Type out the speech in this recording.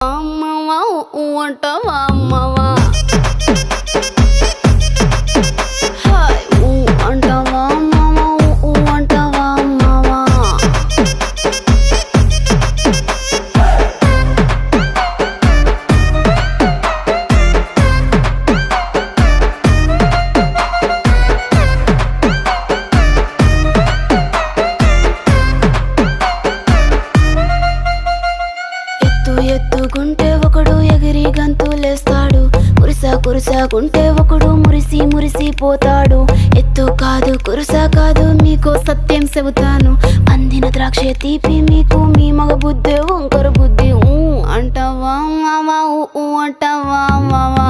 అమ్మవా అంటావా అమ్మవా హాయ్ అంటావా అమ్మవా అంటావా అమ్మవా ఎత్తుకుంటే ఒకడు ఎగిరి గంతులేస్తాడు, కురుసాకుంటే ఒకడు మురిసిపోతాడు. ఎత్తు కాదు కురుసా కాదు మీకో సత్యం చెబుతాను, అందిన ద్రాక్ష తీపి మీకు మీ మగ బుద్ధి వంకర బుద్ధి. అంటావా మావా అంటావా మావా